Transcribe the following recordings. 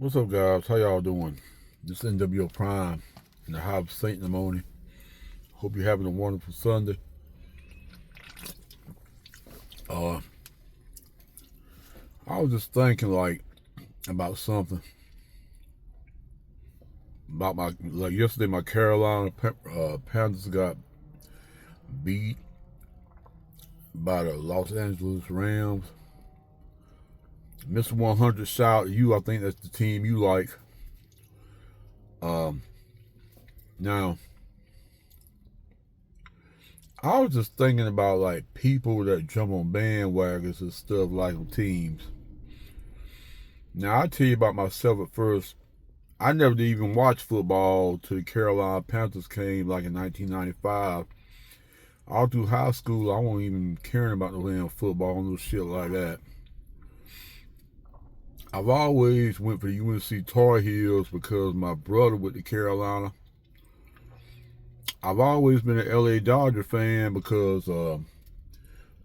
What's up, guys? How y'all doing? This n.W.o Prime in the house, Saint Pneumonia. Hope you're having a wonderful Sunday. I was just thinking, about something. About yesterday, my Carolina Panthers got beat by the Los Angeles Rams. Mr. 100, shout out to you. I think that's the team you like. Now, I was just thinking about people that jump on bandwagons and stuff on teams. Now, I'll tell you about myself at first. I never did even watch football till the Carolina Panthers came in 1995. All through high school, I wasn't even caring about no damn football, no shit like that. I've always went for the UNC Tar Heels because my brother went to Carolina. I've always been an LA Dodger fan because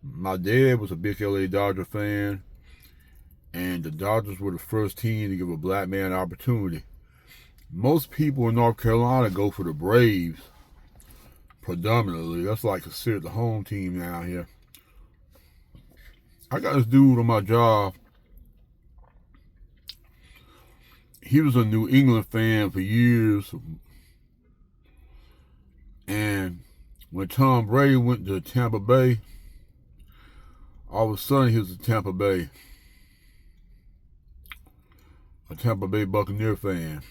my dad was a big LA Dodger fan, and the Dodgers were the first team to give a black man an opportunity. Most people in North Carolina go for the Braves, predominantly. That's considered the home team down here. I got this dude on my job. He was a New England fan for years. And when Tom Brady went to Tampa Bay, all of a sudden he was a Tampa Bay Buccaneer fan.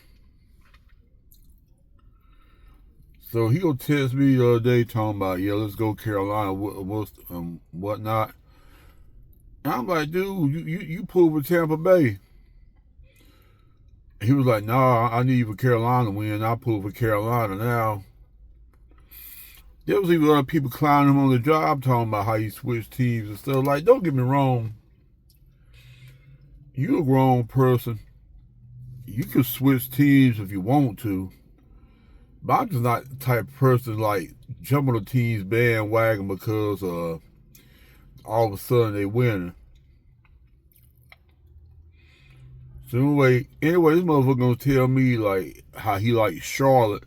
So he'll text me the other day talking about, yeah, let's go Carolina, whatnot. And I'm like, dude, you pulled for Tampa Bay. He was like, nah, I need for Carolina to win. I pulled for Carolina now. There was even other people clowning him on the job talking about how he switched teams and stuff. Don't get me wrong. You're a grown person. You can switch teams if you want to. But I'm just not the type of person jump on the team's bandwagon because all of a sudden they win. So anyway, this motherfucker gonna tell me how he likes Charlotte.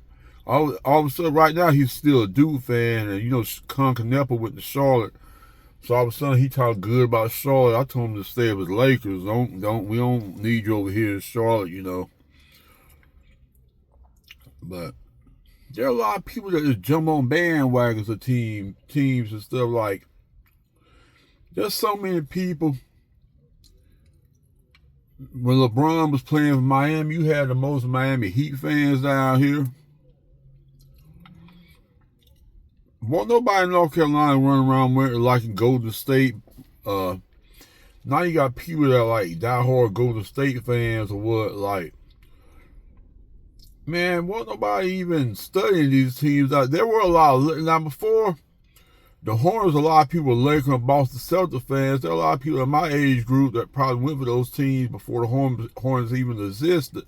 All of a sudden, right now he's still a Duke fan, and Con Canepa went to Charlotte. So all of a sudden he talked good about Charlotte. I told him to stay with Lakers. We don't need you over here in Charlotte, But there are a lot of people that just jump on bandwagons of teams and stuff. There's so many people. When LeBron was playing for Miami, you had the most Miami Heat fans down here. Well, nobody in North Carolina running around liking Golden State. Now you got people that diehard Golden State fans or what. Man, wasn't nobody even studying these teams. There were a lot of, now before the Hornets, a lot of people were Lakers and Boston Celtics fans. There are a lot of people in my age group that probably went for those teams before the Hornets even existed.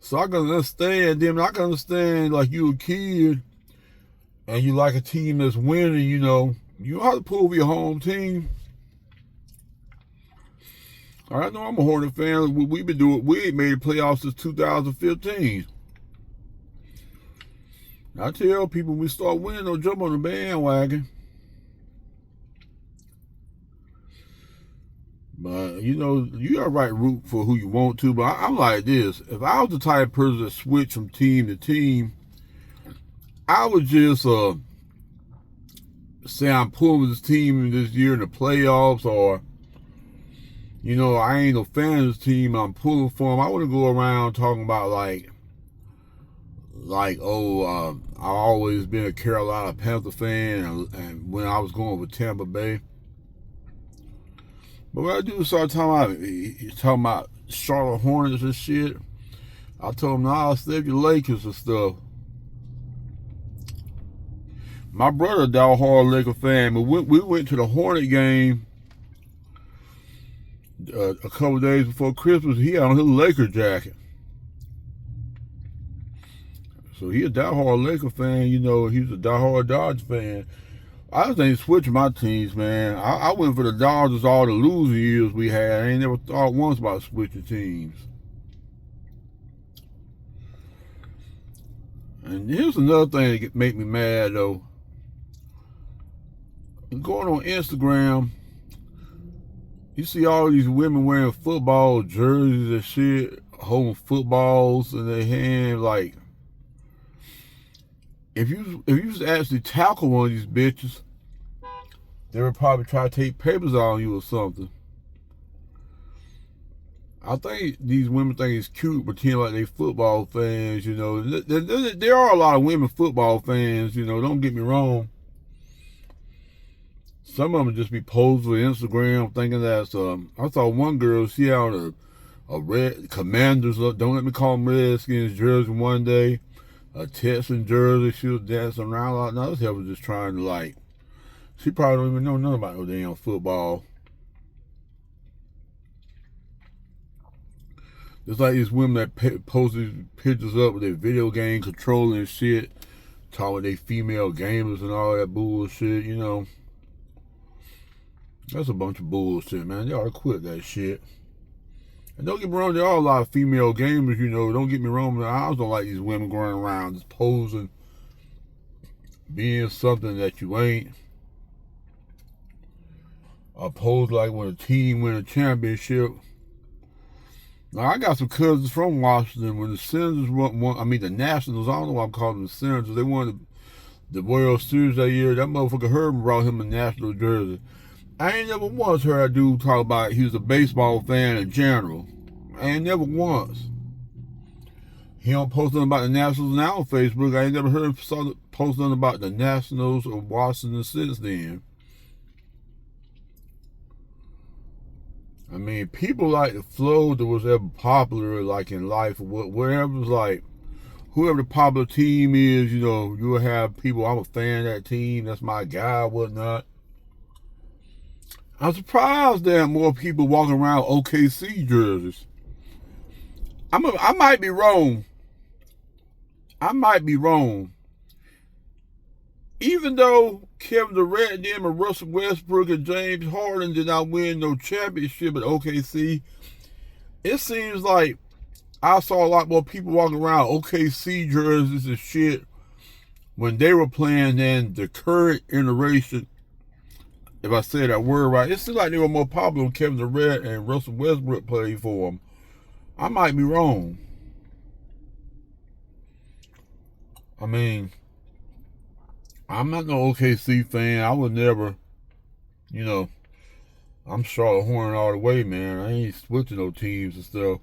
So I can understand them. I can understand you a kid and you like a team that's winning, you don't have to pull for your home team. I know I'm a Hornet fan. We ain't made the playoffs since 2015. I tell people we start winning, don't jump on the bandwagon. But you got to root for who you want to. But I'm like this: if I was the type of person that switched from team to team, I would just say I'm pulling this team this year in the playoffs, or I ain't no fan of this team. I'm pulling for them. I wouldn't go around talking about I've always been a Carolina Panther fan, and when I was going with Tampa Bay. But what I do is start talking about Charlotte Hornets and shit. I told them, nah, I'll stay with the Lakers and stuff. My brother, a diehard Laker fan, but we went to the Hornet game a couple of days before Christmas. He had on his Laker jacket. So he a diehard Laker fan, he was a diehard Dodge fan. I just ain't switching my teams, man. I went for the Dodgers all the losing years we had. I ain't never thought once about switching teams. And here's another thing that make me mad, though. Going on Instagram, you see all these women wearing football jerseys and shit, holding footballs in their hand. Like, if you was to actually tackle one of these bitches, they would probably try to take papers on you or something. I think these women think it's cute, pretend like they football fans, you know. There are a lot of women football fans, you know, don't get me wrong. Some of them just be posing for Instagram thinking that's, I saw one girl, she had a red Commanders, don't let me call them Redskins jersey one day, a Texan jersey, she was dancing around like, no, this hell was just trying to like, she probably don't even know nothing about no damn football. It's like these women that post these pictures up with their video game controller and shit, talking with they female gamers and all that bullshit, you know. That's a bunch of bullshit, man. They ought to quit that shit. And don't get me wrong, there are a lot of female gamers, you know. Don't get me wrong, I also don't like these women going around just posing, being something that you ain't. Or pose like when a team win a championship. Now, I got some cousins from Washington. When the Senators the Nationals, I don't know why I'm calling them the Senators, they won the World Series that year. That motherfucker Herman brought him a national jersey. I ain't never once heard a dude talk about he was a baseball fan in general. I ain't never once. He don't post nothing about the Nationals now on Facebook. I ain't never heard him post nothing about the Nationals or Washington since then. I mean, people like the flow that was ever popular, like in life, or whatever was like, whoever the popular team is, you know, you'll have people, I'm a fan of that team, that's my guy, whatnot. I'm surprised there are more people walking around OKC jerseys. I might be wrong. I might be wrong. Even though Kevin Durant and Russell Westbrook and James Harden did not win no championship at OKC, it seems like I saw a lot more people walking around OKC jerseys and shit when they were playing than the current iteration. If I say that word right, it seems like they were more popular when Kevin Durant and Russell Westbrook played for them. I might be wrong. I mean, I'm not no OKC fan. I would never, you know, I'm Charlotte Hornet all the way, man. I ain't switching no teams and stuff.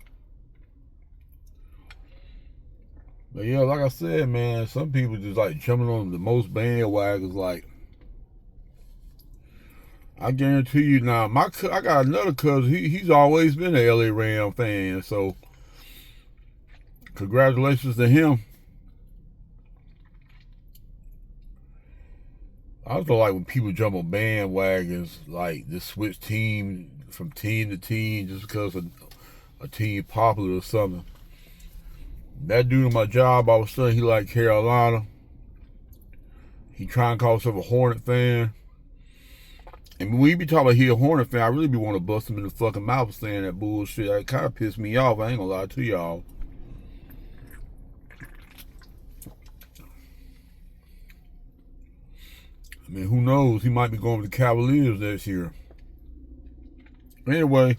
But yeah, like I said, man, some people just like jumping on the most bandwagons. Like, I guarantee you now, I got another cousin, he's always been an LA Ram fan, so congratulations to him. I also like when people jump on bandwagons, like just switch team from team to team just because a team popular or something. That dude on my job, all of a sudden he like Carolina. He trying to call himself a Hornet fan. And when we be talking about he a Hornet fan, I really be want to bust him in the fucking mouth saying that bullshit. That kind of pissed me off. I ain't gonna lie to y'all. I mean, who knows? He might be going with the Cavaliers this year. Anyway,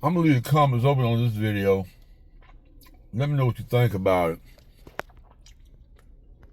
I'm gonna leave the comments open on this video. Let me know what you think about it.